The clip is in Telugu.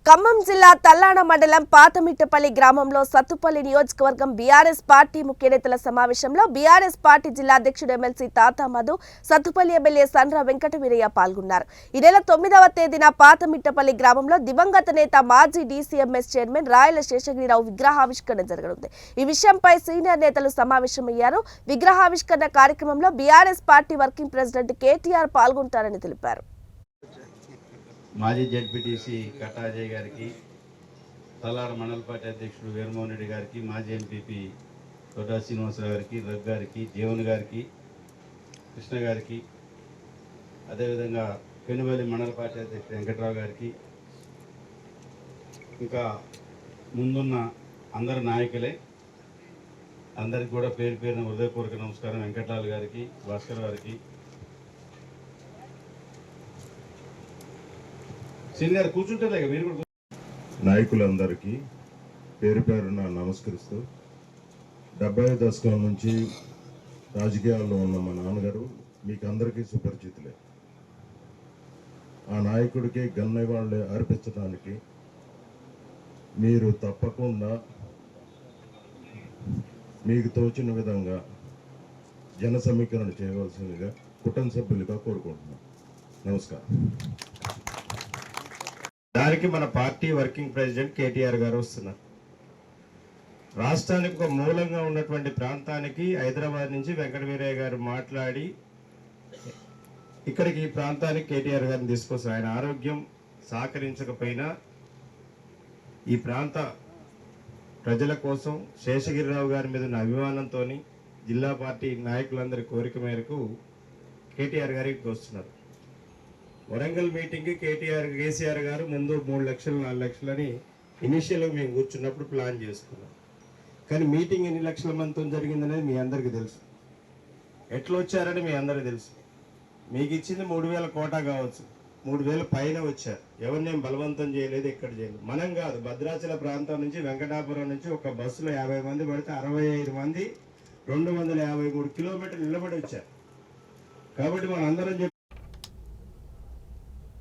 ఖమ్మం జిల్లా తల్లాడ మండలం పాతమిట్టపల్లి గ్రామంలో సత్తుపల్లి నియోజకవర్గం బీఆర్ఎస్ పార్టీ ముఖ్య నేతల సమావేశంలో బీఆర్ఎస్ పార్టీ జిల్లా అధ్యక్షుడు ఎమ్మెల్సీ తాతా మధు, సత్తుపల్లి ఎమ్మెల్యే సండ్ర వెంకటవీరయ్య పాల్గొన్నారు. ఈ నెల 9వ తేదీన పాతమిట్టపల్లి గ్రామంలో దివంగత నేత మాజీ డీసీఎంఎస్ చైర్మన్ రాయల శేషగిరిరావు విగ్రహావిష్కరణ జరగనుంది. ఈ విషయంపై సీనియర్ నేతలు సమావేశమయ్యారు. విగ్రహావిష్కరణ కార్యక్రమంలో BRS party working president KTR పాల్గొంటారని తెలిపారు. మాజీ జెడ్పీటీసీ కట్టా అజయ్ గారికి, తల్లాడ మండల పార్టీ అధ్యక్షుడు వీరమోహన్ రెడ్డి గారికి, మాజీ ఎంపీపీ తోటా శ్రీనివాసరావు గారికి, రఘు గారికి, దేవుని గారికి, కృష్ణ గారికి, అదేవిధంగా పెనుబలి మండల పార్టీ అధ్యక్షుడు వెంకట్రావు గారికి, ఇంకా ముందున్న అందరు నాయకులే అందరికి కూడా పేరు పేరున హృదయపూర్వక నమస్కారం. వెంకట్రావు గారికి, భాస్కర్ గారికి, సీనియర్ కూర్చుంటారే మీరు కూడా. నాయకులందరికీ పేరు పేరున నమస్కరిస్తూ 70 దశకం నుంచి రాజకీయాల్లో ఉన్న మా నాన్నగారు మీకు అందరికీ సుపరిచితులే. ఆ నాయకుడికి గన్నవాళ్ళు అర్పించడానికి మీరు తప్పకుండా మీకు తోచిన విధంగా జన సమీకరణ చేయవలసిందిగా కుటుంబ సభ్యులుగా కోరుకుంటున్నాం. నమస్కారం. దానికి మన పార్టీ వర్కింగ్ ప్రెసిడెంట్ కేటీఆర్ గారు వస్తున్నారు. రాష్ట్రానికి ఒక మూలంగా ఉన్నటువంటి ప్రాంతానికి హైదరాబాద్ నుంచి వెంకటవీరయ్య గారు మాట్లాడి ఇక్కడికి ఈ ప్రాంతానికి కేటీఆర్ గారిని తీసుకొస్తారు. ఆయన ఆరోగ్యం సహకరించకపోయినా ఈ ప్రాంత ప్రజల కోసం శేషగిరిరావు గారి మీద ఉన్న అభిమానంతో జిల్లా పార్టీ నాయకులందరి కోరిక మేరకు కేటీఆర్ గారికి వస్తున్నారు. వరంగల్ మీటింగ్కి కేసీఆర్ గారు ముందు 3 లక్షలు 4 లక్షలని ఇనిషియల్గా మేము కూర్చున్నప్పుడు ప్లాన్ చేసుకున్నాం. కానీ మీటింగ్ ఎన్ని లక్షల మందితో జరిగిందనేది మీ అందరికీ తెలుసు. ఎట్లా వచ్చారని మీ అందరికీ తెలుసు. మీకు ఇచ్చింది 3000 కోటా కావచ్చు, 3000 పైన వచ్చారు. ఎవరిని బలవంతం చేయలేదు, ఎక్కడ చేయలేదు. మనం కాదు, భద్రాచల ప్రాంతం నుంచి వెంకటాపురం నుంచి ఒక బస్సులో 50 మంది పడితే 65 మంది 253 కిలోమీటర్లు నిలబడి వచ్చారు. కాబట్టి మనందరం